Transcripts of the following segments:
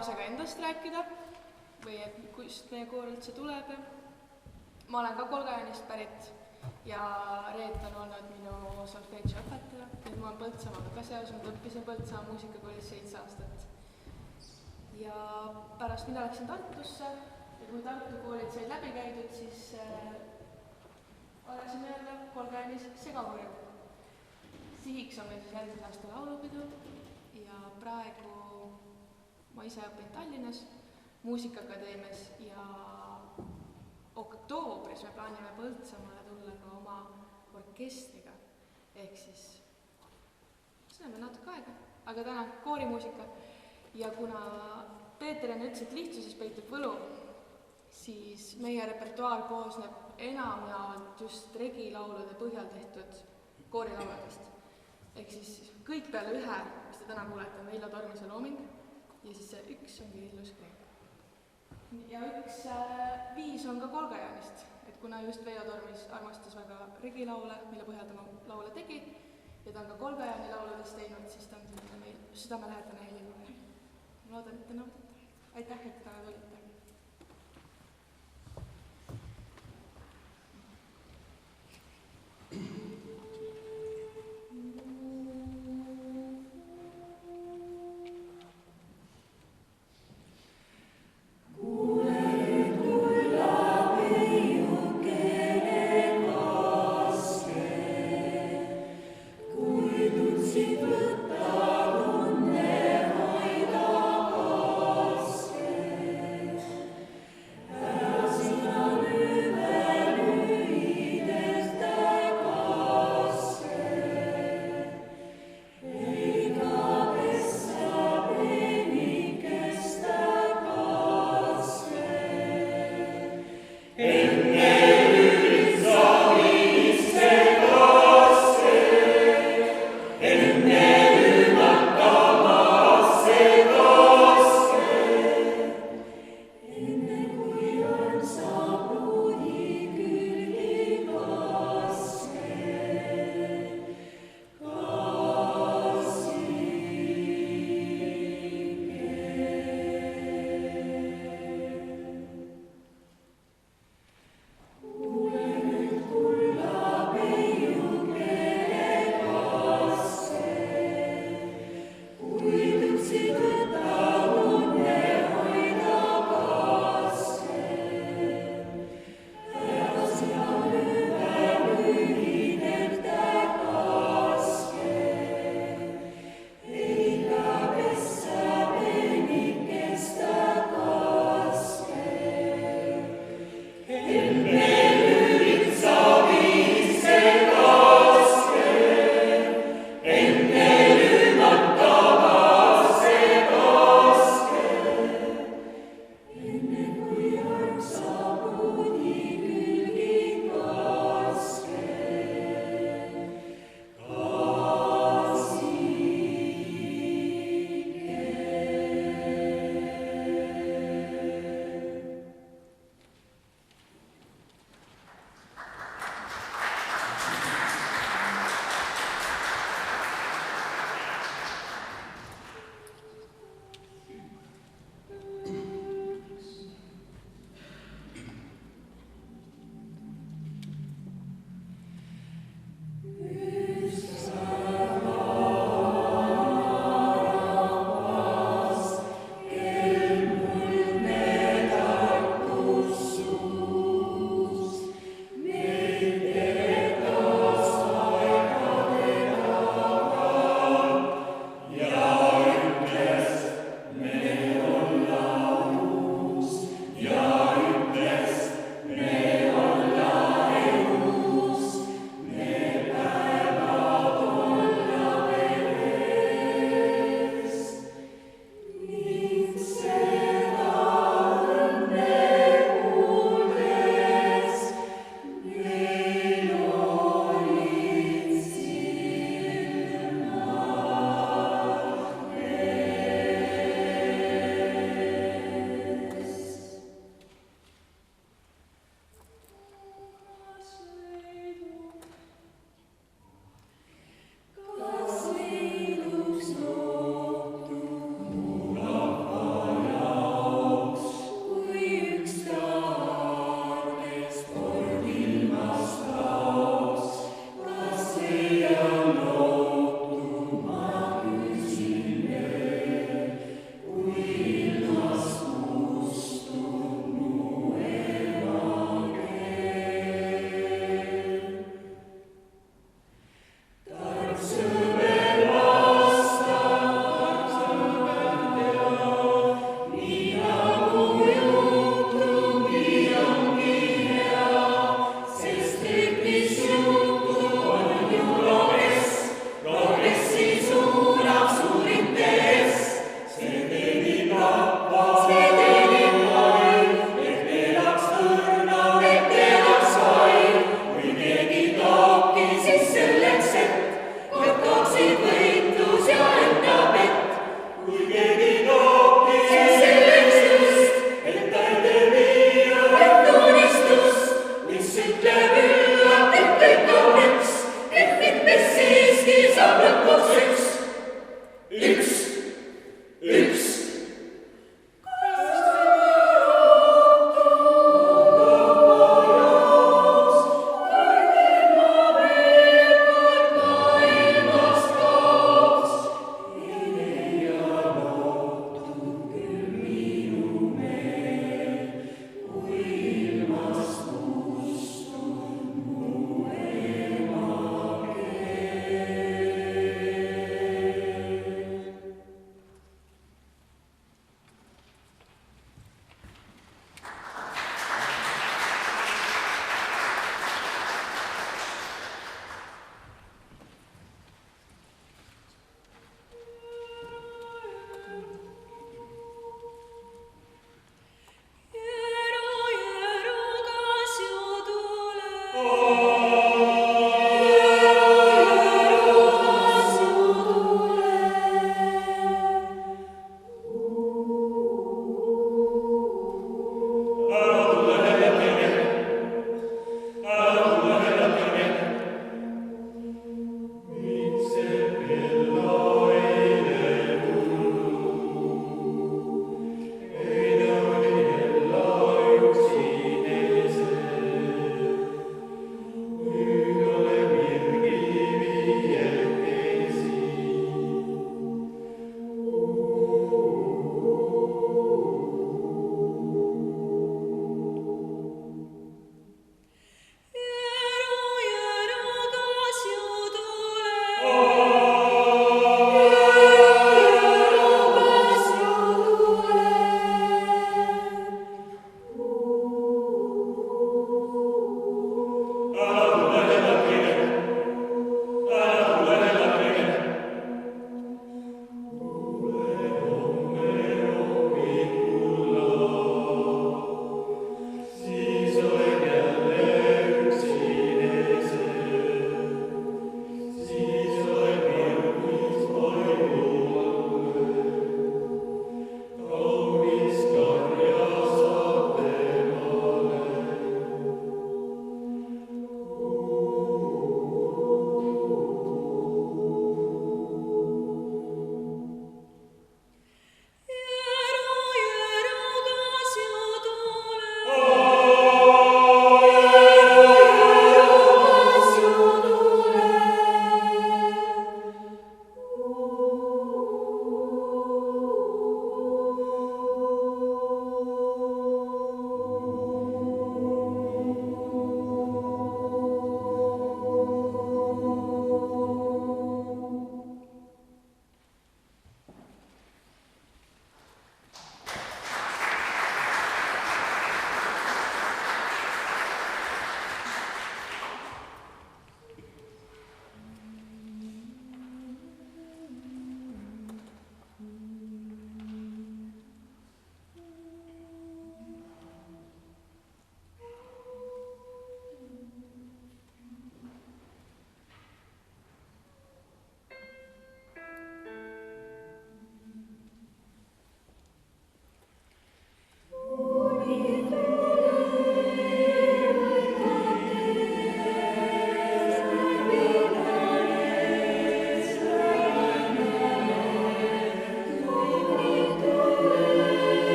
lausega endast rääkida või et kust meie koor üldse tuleb. Ma olen ka Kolgajaanist pärit ja Reet on olnud minu solfeedži õpetaja. Nüüd ma olen Põltsamaaga ka seos, ma õppisin Põltsamaa muusikakoolis 7 aastat. Ja pärast mina läksin Tartusse ja kui Tartu koolid said läbi käidud, siis olesime jälle Kolgajaanis segakooril. Sihiks on meil siis järgmisel aasta laulupidu ja praegu ma ise õpin Tallinnas Muusikaakadeemias ja oktoobris me plaanime Põltsamaale tulla ka oma orkestriga. Ehk siis see on natuke aega, aga täna koorimuusika. Ja kuna Peeter enne ütles, et lihtsuses peitub võlu, siis meie repertuaar koosneb enamjaolt just regilaulude põhjal tehtud koorilauludest. Ehk siis kõik peale ühe, mis te täna kuulete, on Vello Tormise looming ja siis see üks ongi Illus Kreek. Ja üks viis on ka Kolgajaanist, et kuna just Vello Tormis armastas väga regilaule, mille põhjal ta laule tegi ja ta on ka Kolgajaani lauludest teinud, siis ta on meil südamelähedane helilugu. Loodan, et te naudite. Aitäh, et täna tulite. Võtta tunne hoida kaske.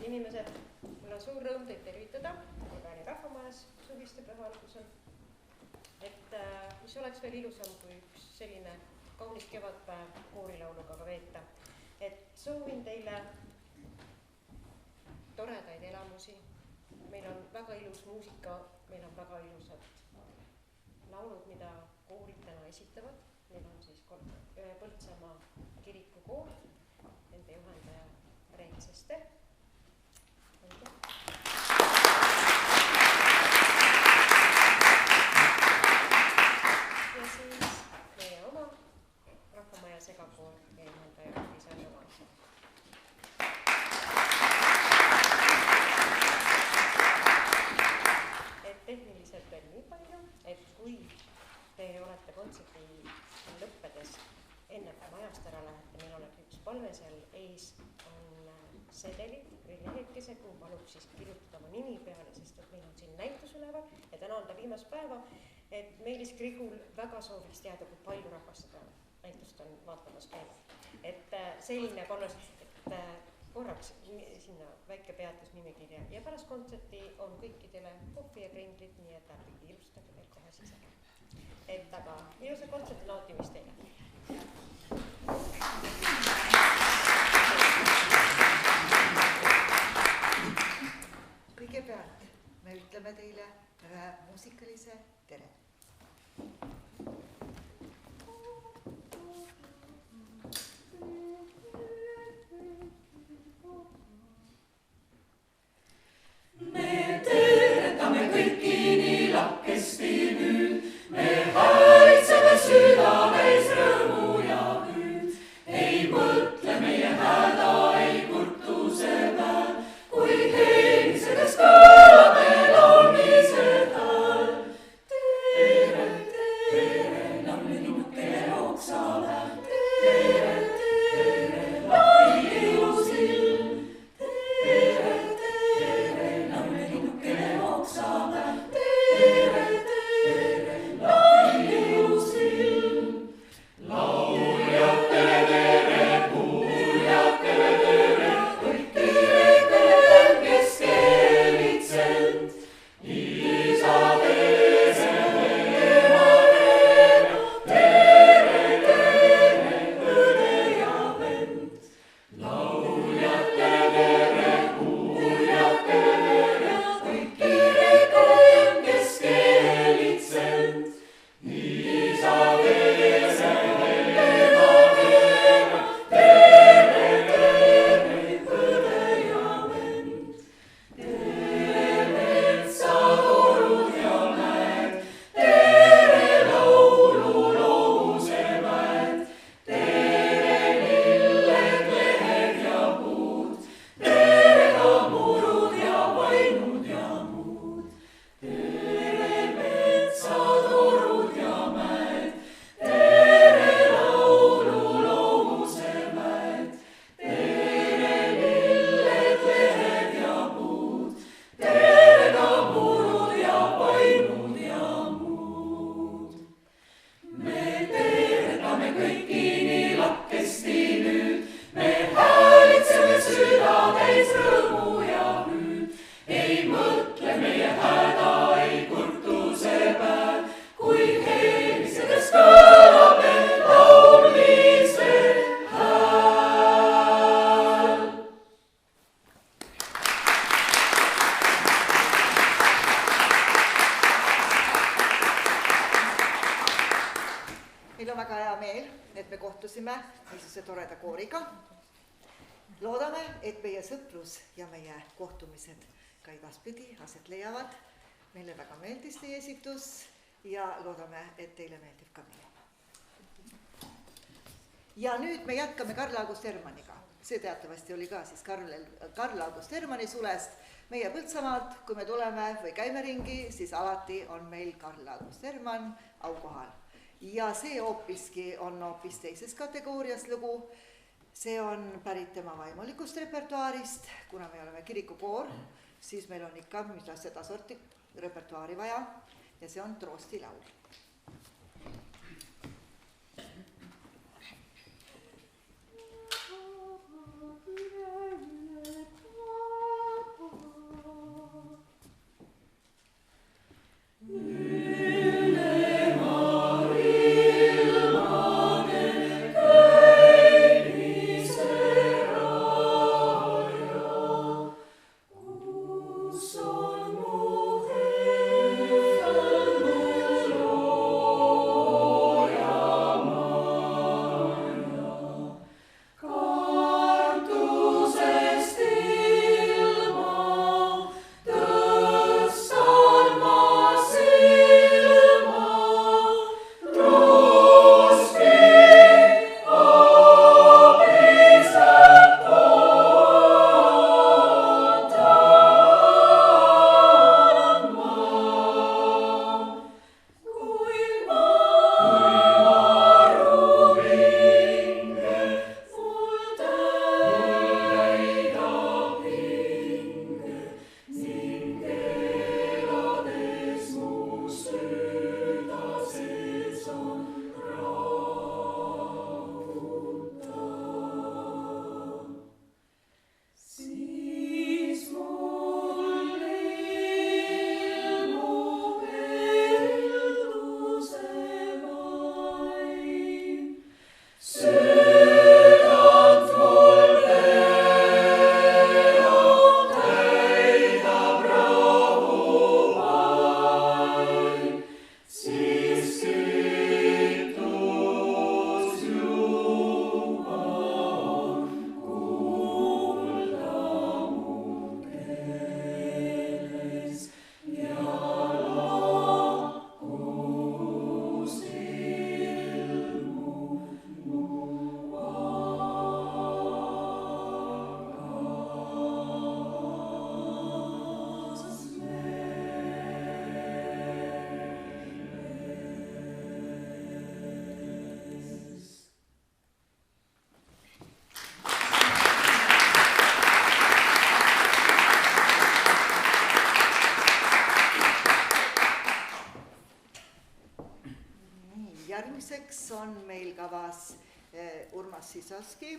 inimesed, mul on suur rõõm teid tervitada Kurgaani rahvamajas suviste püha algusel. Et mis oleks veel ilusam kui üks selline kaunis kevadpäev koorilauluga ka veeta. Et soovin teile toredaid elamusi. Meil on väga ilus muusika, meil on väga ilusad laulud, mida koorid täna esitavad. Meil on siis Põltsamaa kirikukoor, nende juhendaja Rein Sester. Ja siis meie oma rahvamaja segakoor ja juhendaja Liisa Jõvansa. Et tehniliselt veel nii palju, et kui te olete kontserti lõppedes enne majast ära lähete, meil oleks üks palve seal ees on sedelid või lehekese, kuhu palub siis kirjutada oma nimi peale, sest et meil on siin näitus üleval ja täna on ta viimast päeva, et Meelis Grigul väga sooviks teada, kui palju rahvast seda näitust on vaatamas käinud. Et selline palve, et korraks sinna väike peatusnimekirja ja pärast kontserti on kõikidele kohvi ja krindlid, nii et ärge ilustage veel kohe sisega. Et aga ilusa kontserti nautimist teile. Kõigepealt me ütleme teile ühe muusikalise tere. Me teretame kõiki nii lakkesti nüüd, me häälitseme südameis rõõmu ja hüüd. Ei mõtle meie häda, ei kurtuse peal, kui heelisedes kõlab me laulmise hääl. Tere, tere, laulelinnukene oksab, tere, tere, lai ilusilm. Tere, tere, laulelinnukene oksab, tere, tere, lai ilusilm. Lauljatele tere, kuuljatele tere, kõiki reegel, kes keelitsend. Isa teese, ema teene, tere, tere, õde ja vend. Lauljatele tere, kuuljatele tere, kõiki reegel, kes keelitsend. Isa teese, ema teene, tere, tere, õde ja vend. Tere metsatorud ja mäed, tere laulu loomusemäed, tere lilled, lehed ja puud, tere ka murud ja vainud ja muud. Tere metsatorud ja mäed, tere laulu loomusemäed, tere lilled, lehed ja puud, tere ka murud ja vainud ja muud. Me teretame kõiki nii lakkesti nüüd, me häälitseme südameis rõõmu ja hüüd. Ei mõtle meie häda, ei kurtuse peal, kui heelisedes kõlab me laulmise hääl. Meil on väga hea meel, et me kohtusime niisuguse toreda kooriga. Loodame, et meie sõprus ja meie kohtumised ka edaspidi aset leiavad. Meile väga meeldis teie esitus ja loodame, et teile meeldib ka meie. Ja nüüd me jätkame Karl August Hermanniga. See teatavasti oli ka siis Karl August Hermanni sulest. Meie Põltsamaalt, kui me tuleme või käime ringi, siis alati on meil Karl August Hermann aukohal. Ja see hoopiski on hoopis teises kategoorias lugu. See on pärit tema vaimulikust repertuaarist, kuna me oleme kirikukoor, siis meil on ikka seda sorti repertuaari vaja ja see on Troosti laul. on meil kavas Urmas Sisalski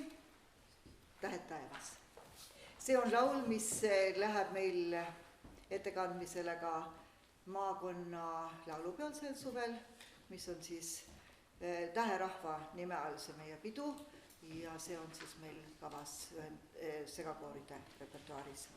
Tähed taevas. See on laul, mis läheb meil ettekandmisele ka maakonna laulupeol sel suvel, mis on siis Täherahva nime all see meie pidu ja see on siis meil kavas segakooride repertuaaris.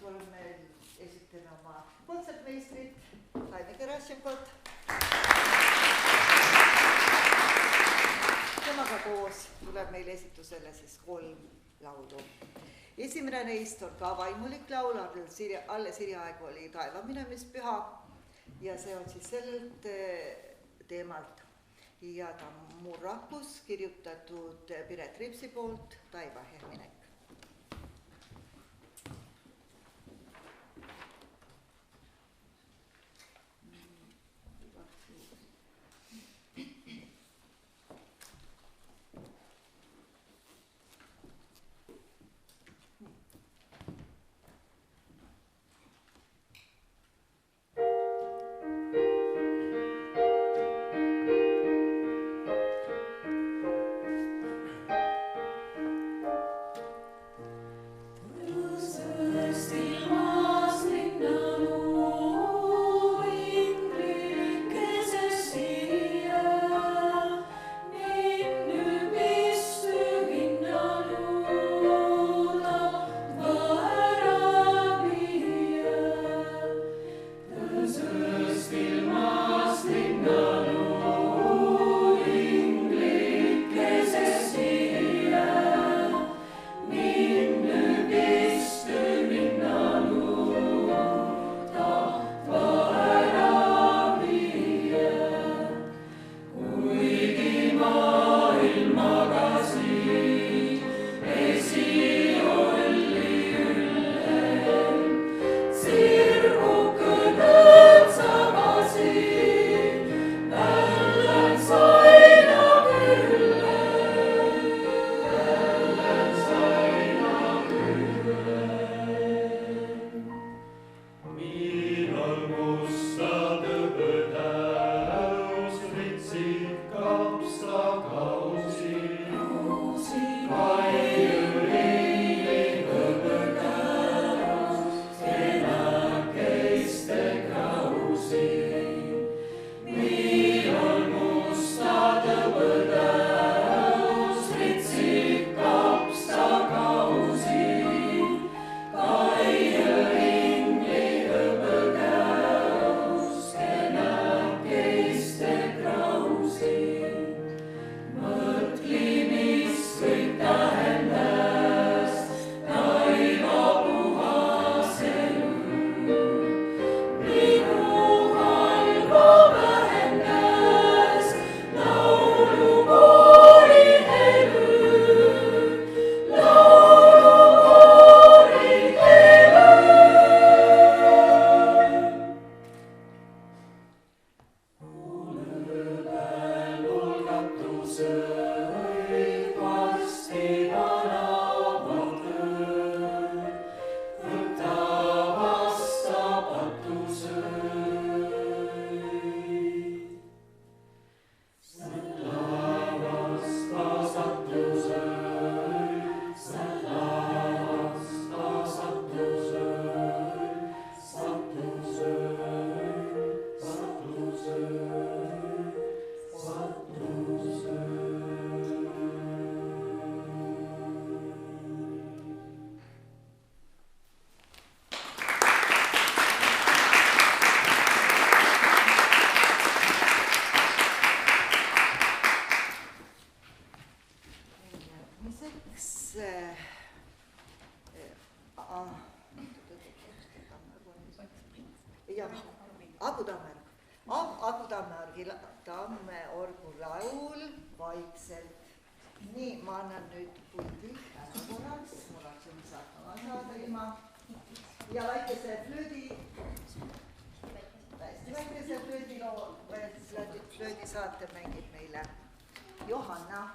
tuleb meil esitleda oma kontsertmeistrit Laine Gerassiмкot. Temaga koos tuleb meil esitusele siis 3 laulu. Esimene neist on ka vaimulik laul, alles hiljaaegu oli Taeva minemispüha ja see on siis sellelt teemalt. Ja ta on murrakus kirjutatud Piret Ripsi poolt Taiva heminek. olgu laul vaikselt. Nii, ma annan nüüd puldi ära korraks, mul on siin saatma saada ilma. Ja väikese flöödi, hästi väikese flöödiloo, flöödi saate mängib meile Johanna.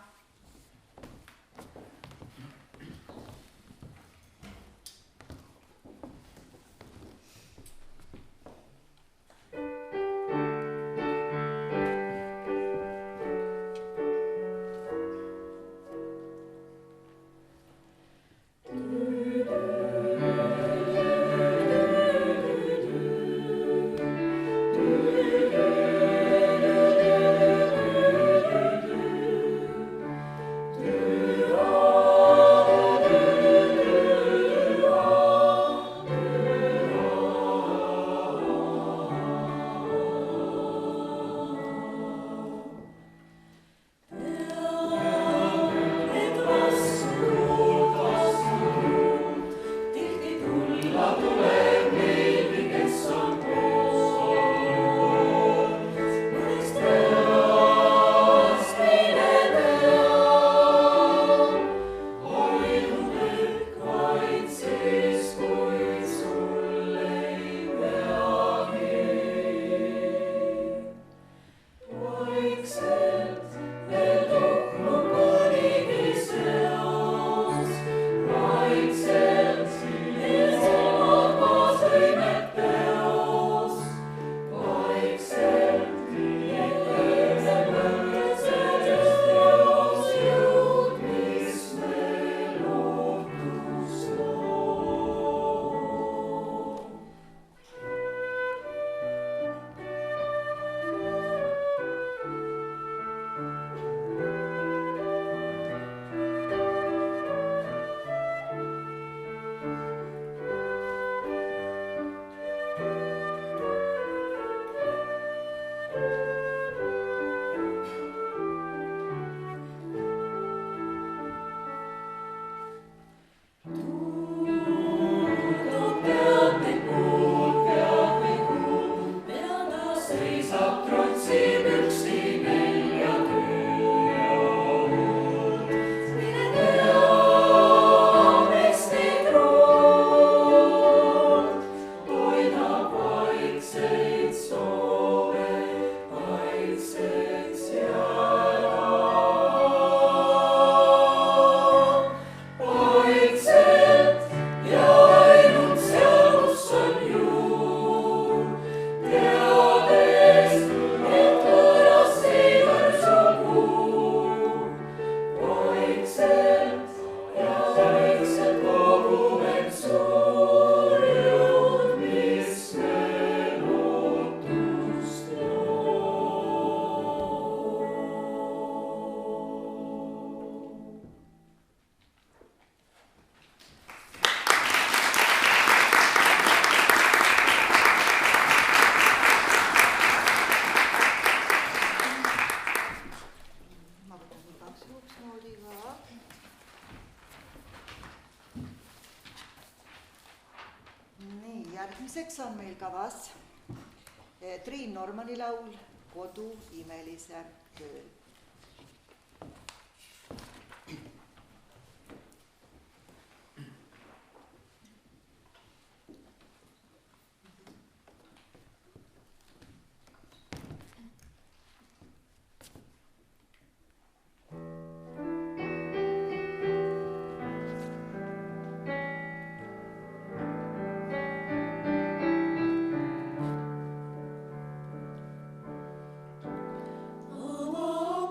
Järgmiseks on meil kavas Triin Normani laul Kodu imelise ööl. Oma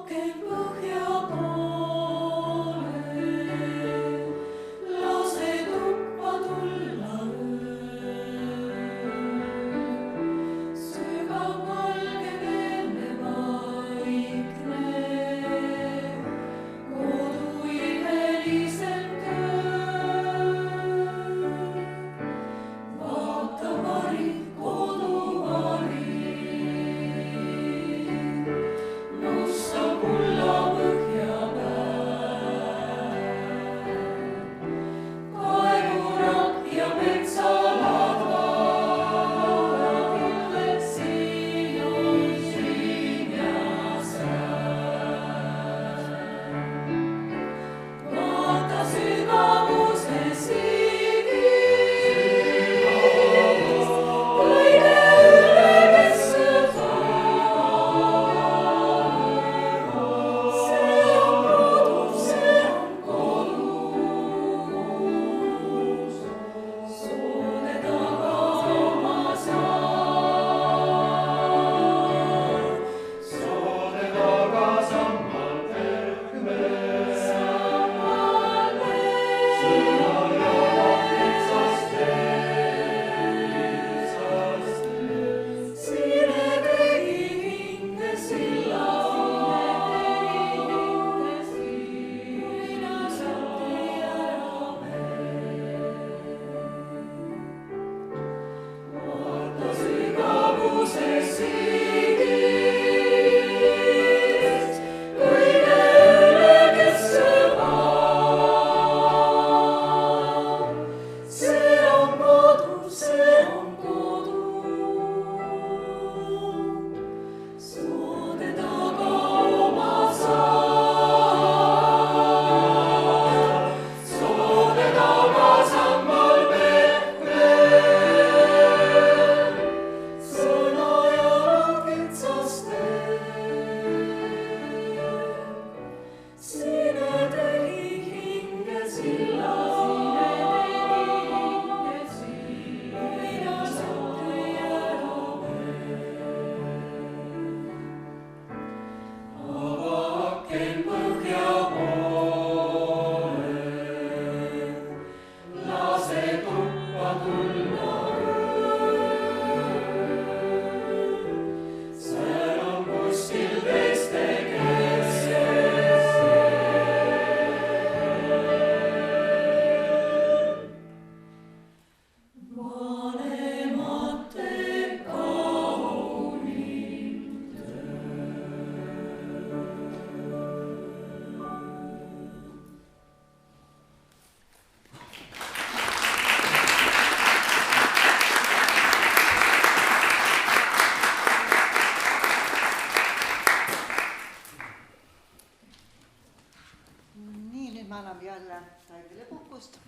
me anname jälle Taivile puhkust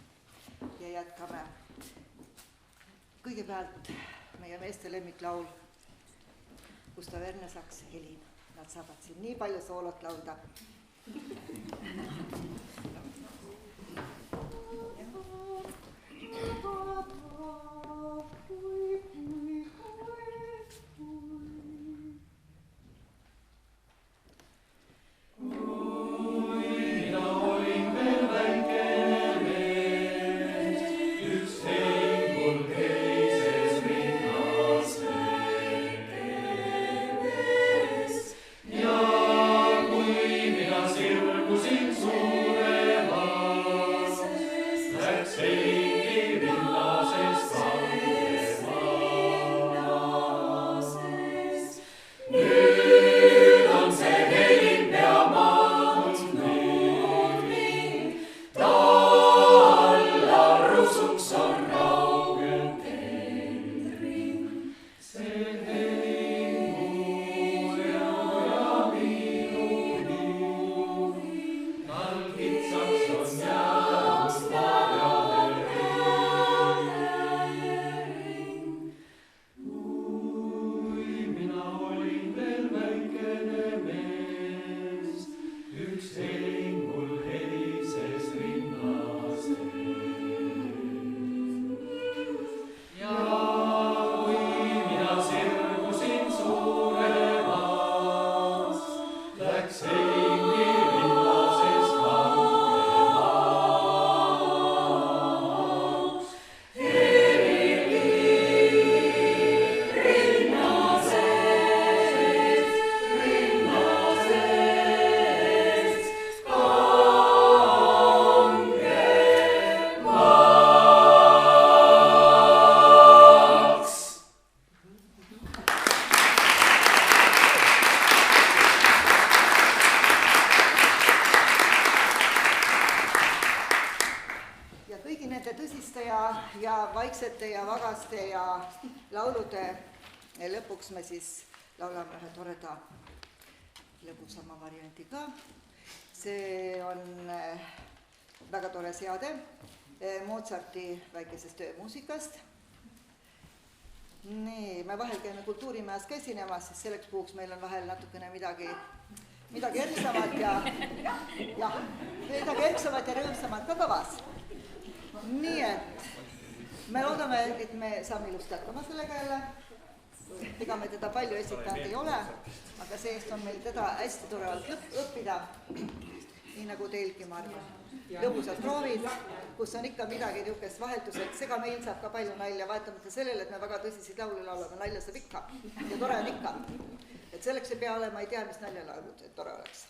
ja jätkame. Kõigepealt meie meeste lemmiklaul Gustav Ernesaks Helin. Nad saavad siin nii palju soolot laulda. Vaiksete ja vagaste ja laulude lõpuks me siis laulame ühe toreda lõbusama varianti ka. See on väga tore seade Mozarti väikesest töömuusikast. Nii, me vahel käime kultuurimajas ka esinemas, siis selleks puhuks meil on vahel natukene midagi erksamat ja rõõmsamat ka kavas. Nii et me loodame, et me saame ilusti hakkama sellega jälle. Ega me teda palju esitanud ei ole, aga seest on meil teda hästi torevalt õppida, nii nagu teilgi, ma arvan. Lõbusad proovid, kus on ikka midagi niukest vahetuseks, ega meil saab ka palju nalja, vaatamata sellele, et me väga tõsiseid laule laulame, nalja saab ikka ja tore on ikka. Et selleks ei pea olema, ei tea, mis naljalaulud, et tore oleks.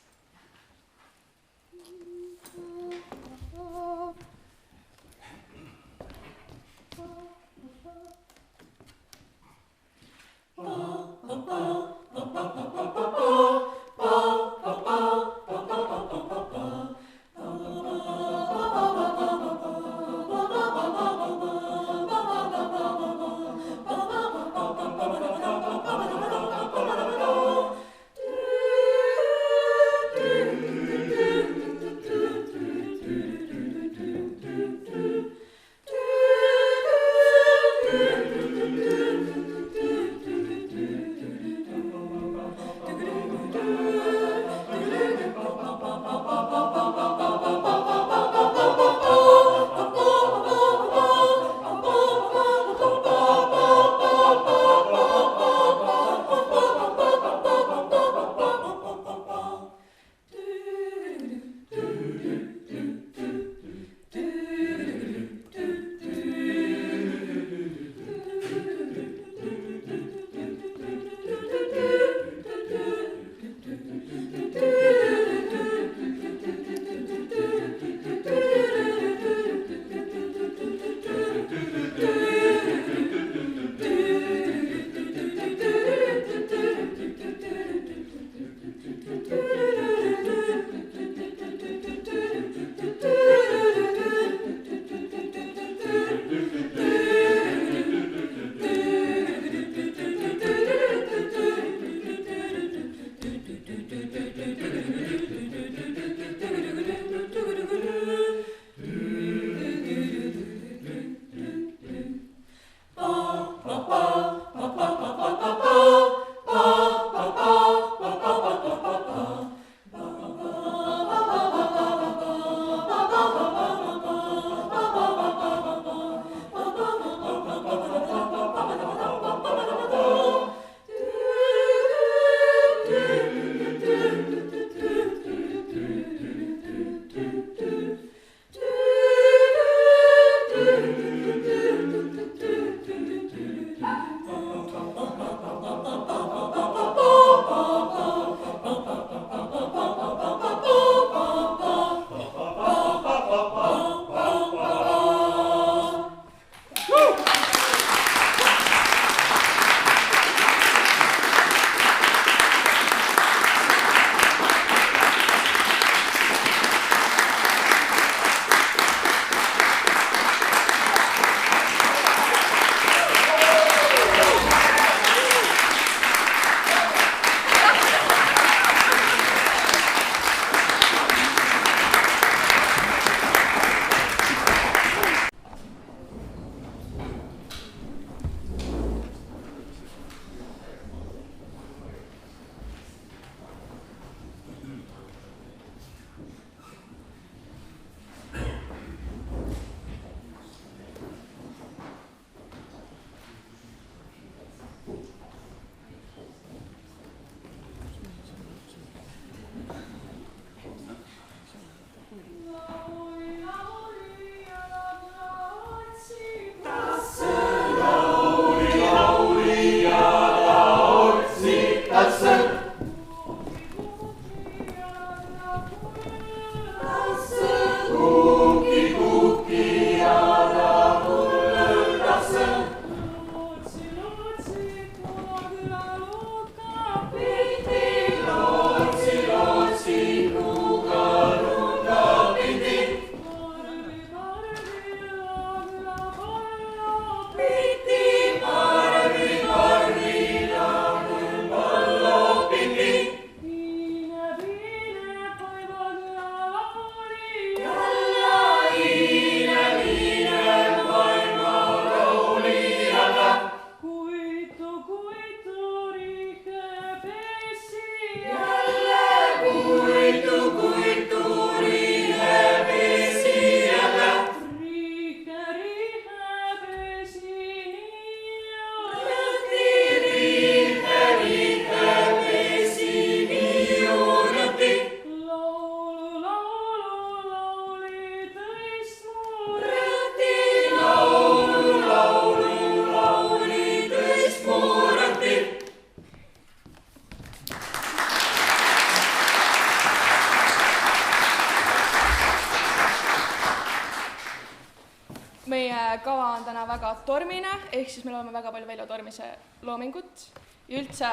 kava on täna väga tormine, ehk siis me loome väga palju väljatormise loomingut ja üldse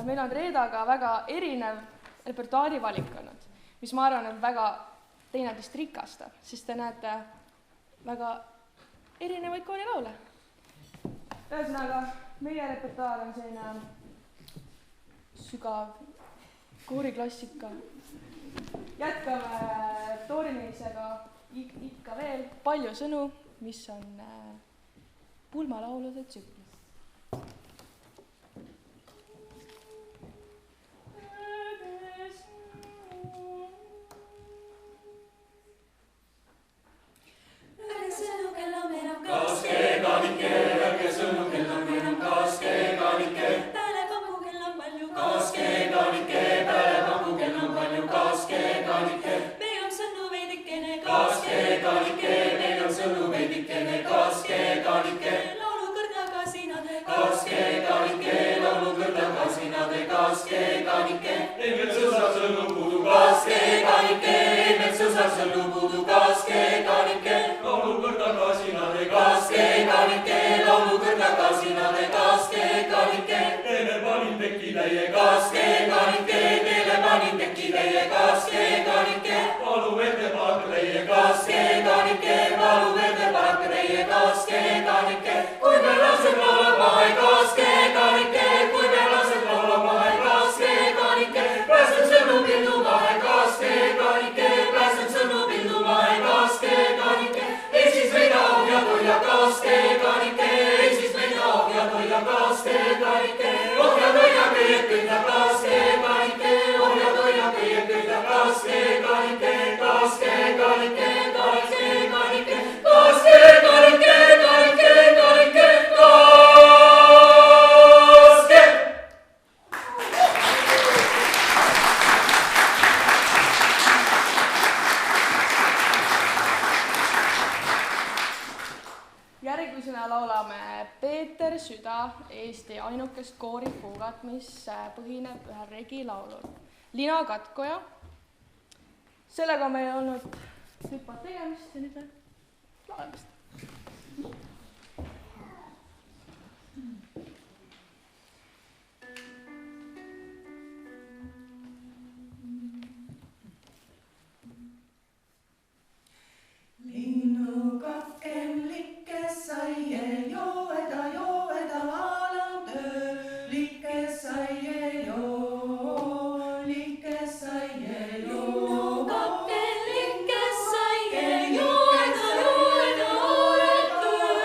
meil on Reedaga väga erinev repertuaari valik olnud, mis ma arvan, et väga teineteist rikastab, sest te näete väga erinevaid koorilaule. Ühesõnaga, meie repertuaar on selline sügav kooriklassika. Jätkame tormimisega ikka veel palju sõnu, mis on pulmalaulude tsüklis. Järgmisena laulame Peeter Süda, Eesti ainukest koorifuugat, mis põhineb ühel regilaulul. Lina Katkoja. Sellega on meil olnud tüpad tegemist ja nüüd me laulemist. Linnukatken likkes saie joeda vaalan töö. Likkes saie joo. Linnukatken likkes saie joeda vaalan töö.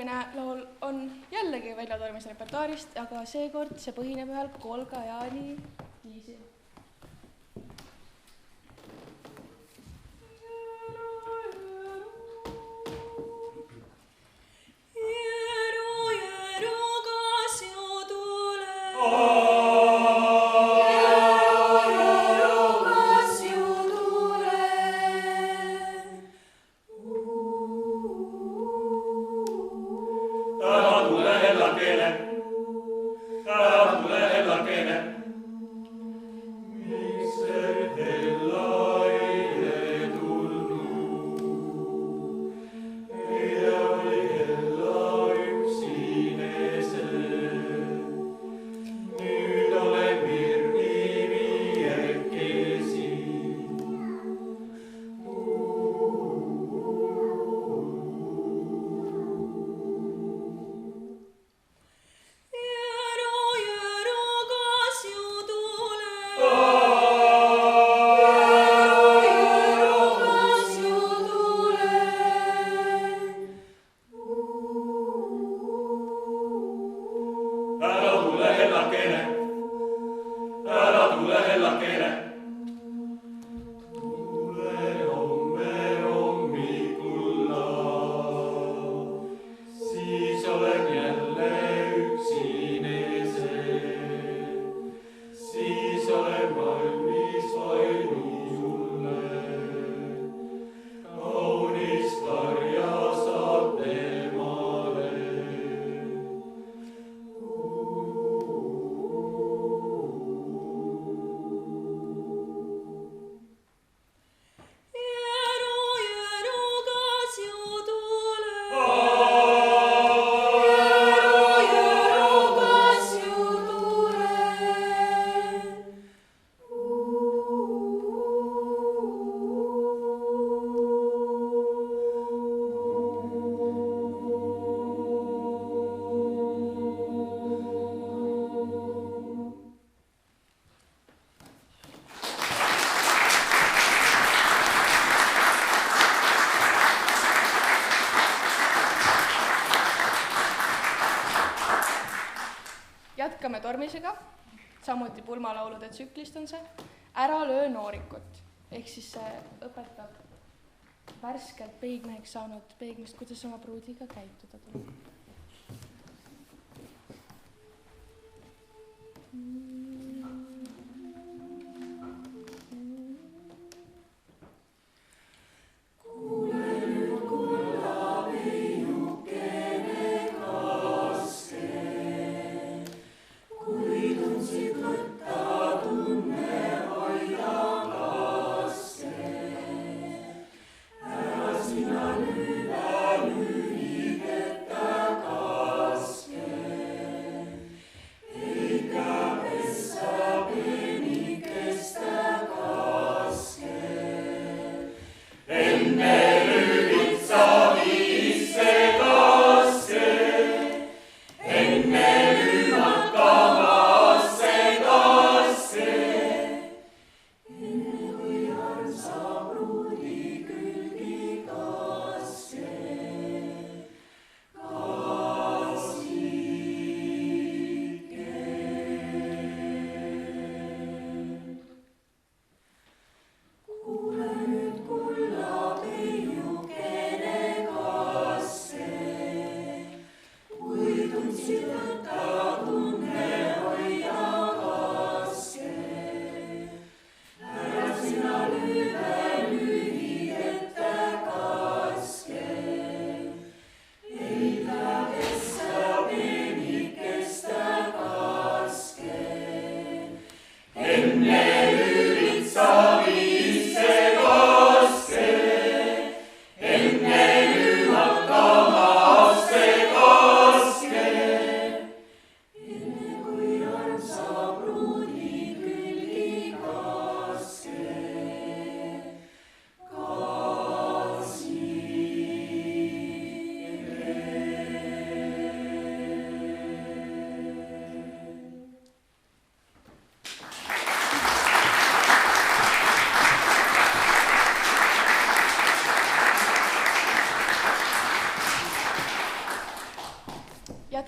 järgmine laul on jällegi väljatormise repertuaarist, aga seekord see põhineb ühel Kolga Jaani viisil. Jätkame tormisega, samuti pulmalaulude tsüklist on see Ära löö noorikut, ehk siis see õpetab värskelt peigmeheks saanud peigmist, kuidas oma pruudiga käituda tuleb. Kuule nüüd kulla peiu.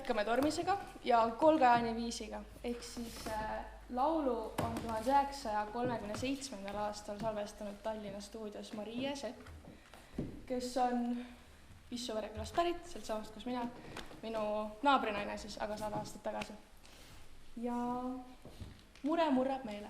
jätkame Tormisega ja Kolgajani viisiga. Ehk siis laulu on 1937. aastal salvestanud Tallinna stuudios Marie Sepp, kes on Pissuvere külast pärit, sealt samast, kus mina, minu naabrinaine siis, aga 100 aastat tagasi. Ja mure murrab meele.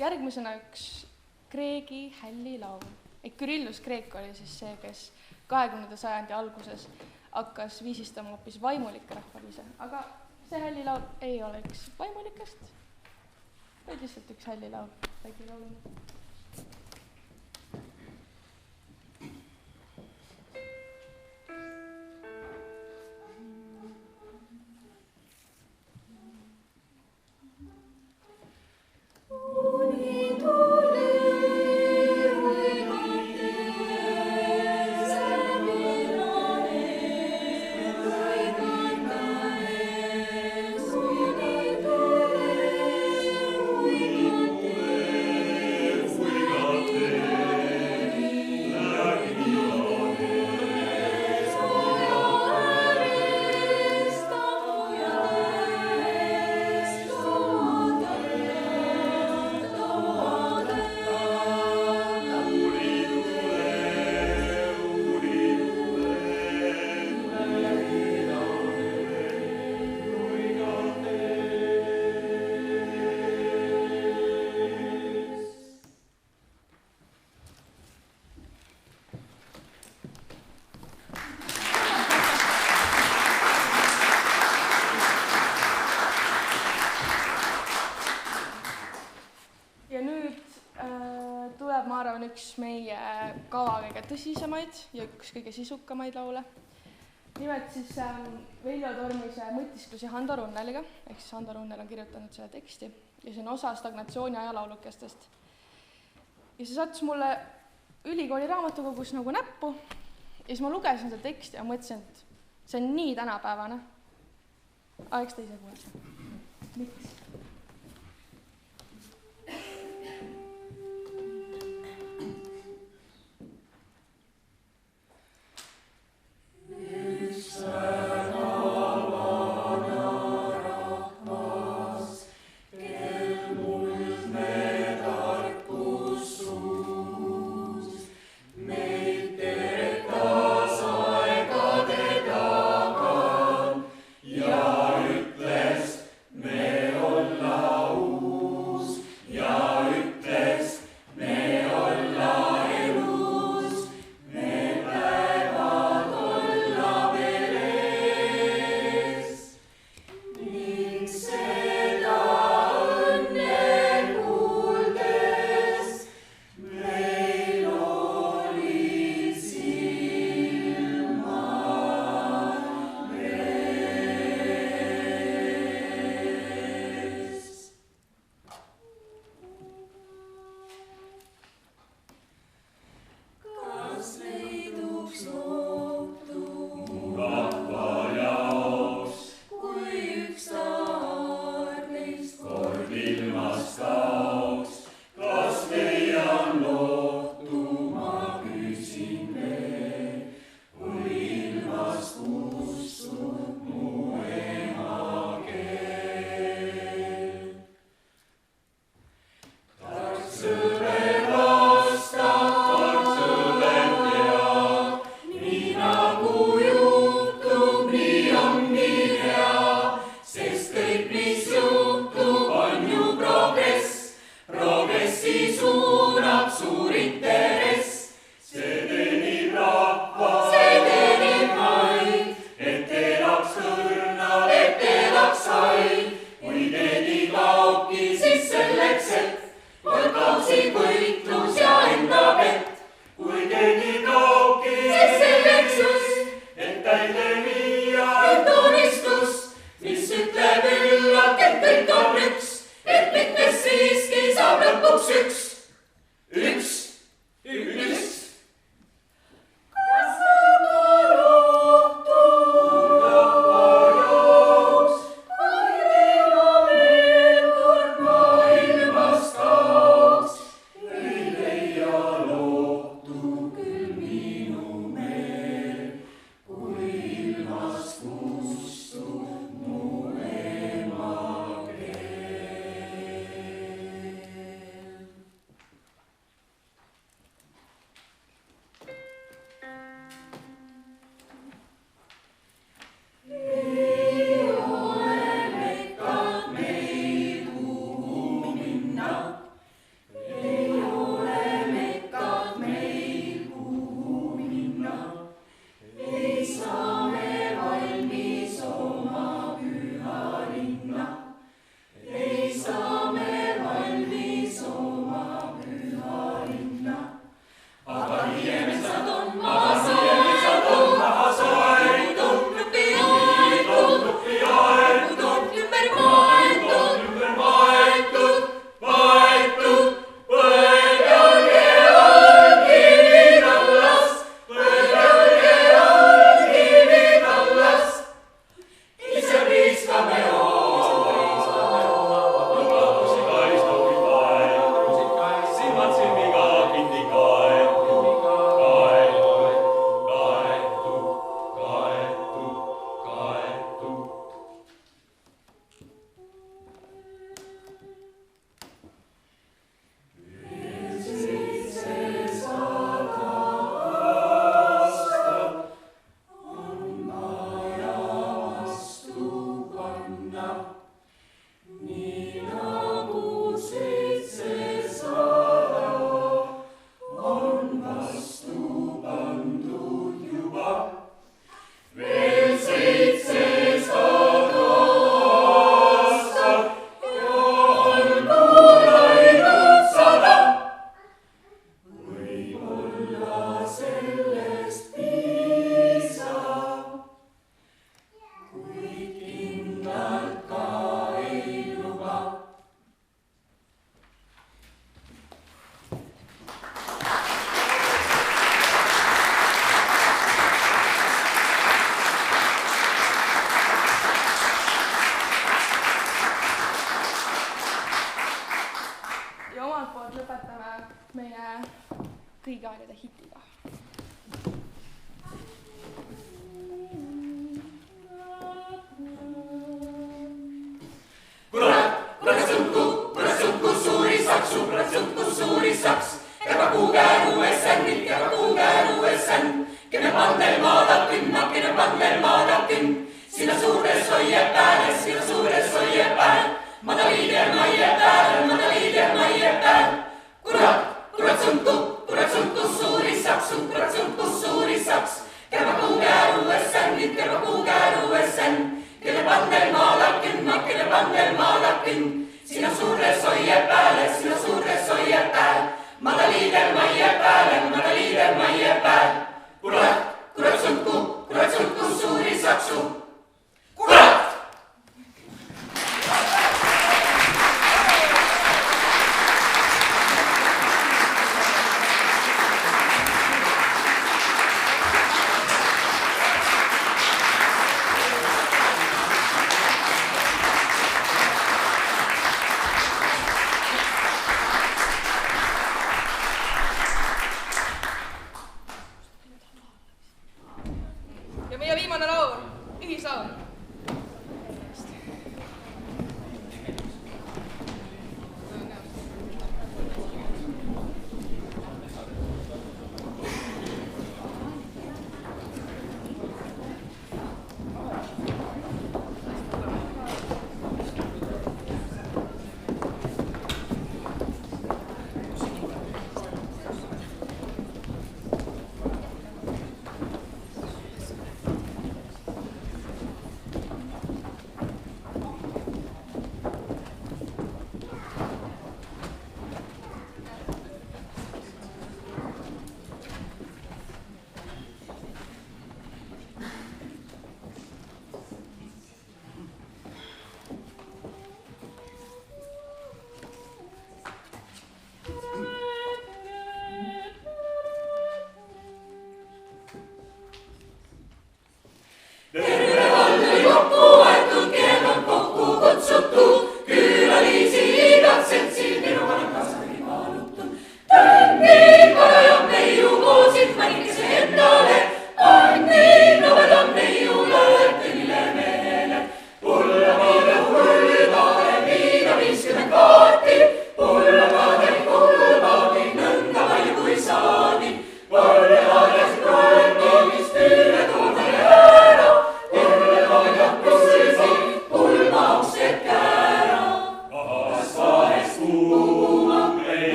Järgmisena üks Kreegi hällilaul. Kyrillus Kreek oli siis see, kes 20. sajandi alguses hakkas viisistama hoopis vaimulikke rahvaviise, aga see hällilaul ei ole üks vaimulikest, vaid lihtsalt üks hällilaul, väike laulune. Üks meie kava kõige tõsisemaid ja üks kõige sisukamaid laule. Nimelt siis Veljo Tormise mõtisklusi Hando Runneliga, ehk siis Hando Runnel on kirjutanud selle teksti ja see on osa stagnatsiooni ajalaulukestest. Ja see sattus mulle ülikooli raamatukogus nagu näppu ja siis ma lugesin seda teksti ja mõtlesin, et see on nii tänapäevane. Eks ta ise kuulete. Miks? Ja ütles, me oleme kõikide aegade hitiga. Kurat sõntku suuri saksu, kurat sõntku suuri saks. Käva kuukäru SN, käva kuukäru SN. Kene pandel maadakin. Sinä suures hoie pääl. Madaliide maie pääl. Kurat sõntku suuri saksu, kurat sõntku suuri saks. Käva kuukäru SN. Kelle pandel maadakin. Sinä suures hoie pääl. Madaliide maie pääl. Kurat sõntku suuri saksu. Kurat! Ja meie viimane laul, ühislaul.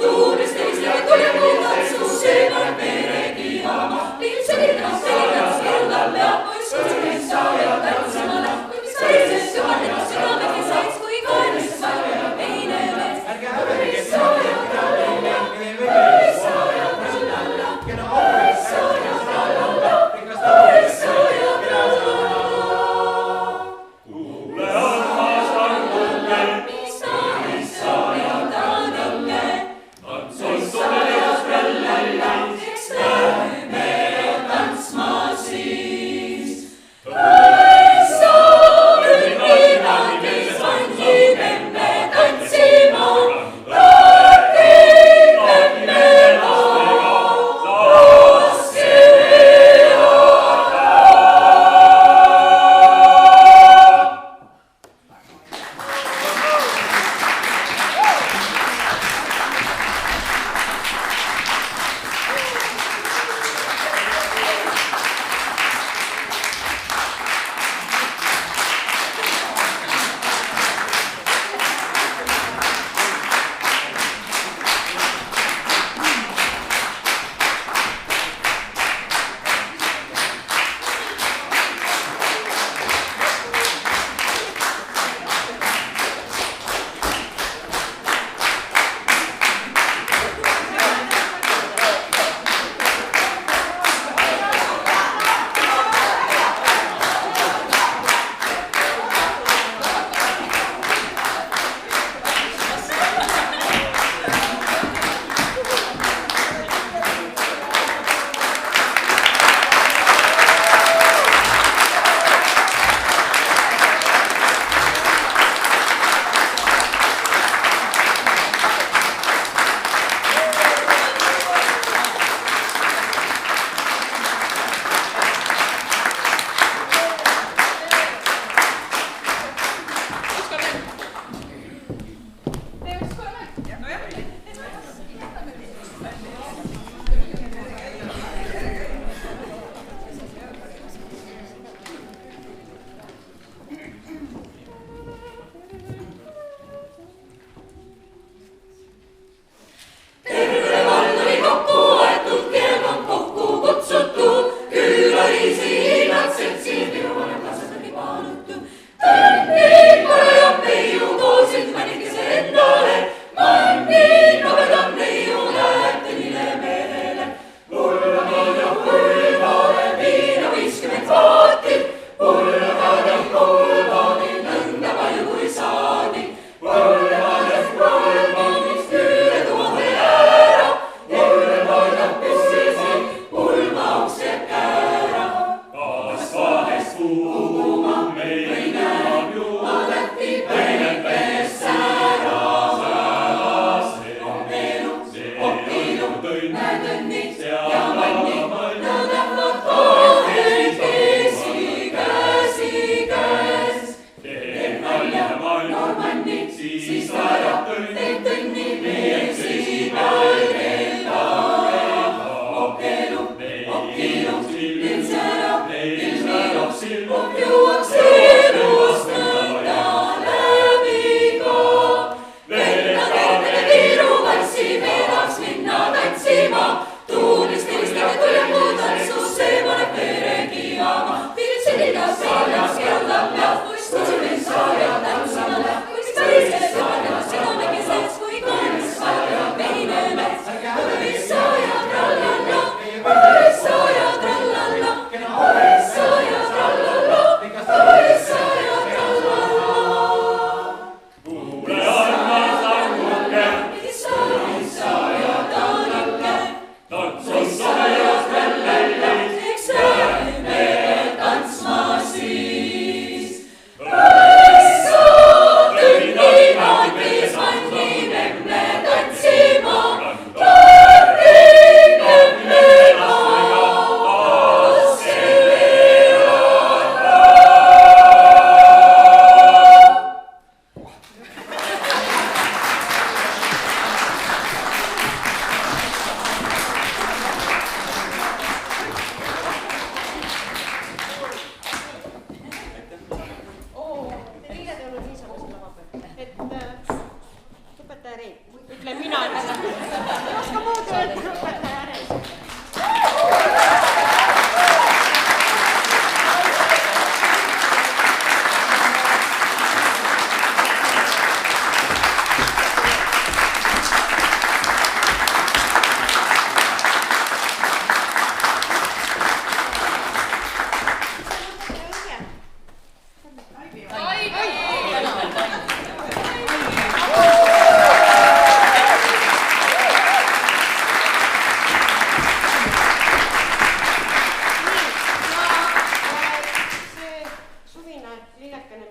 Tuulis teisele tuli õnn, näed õnni ja mõnni.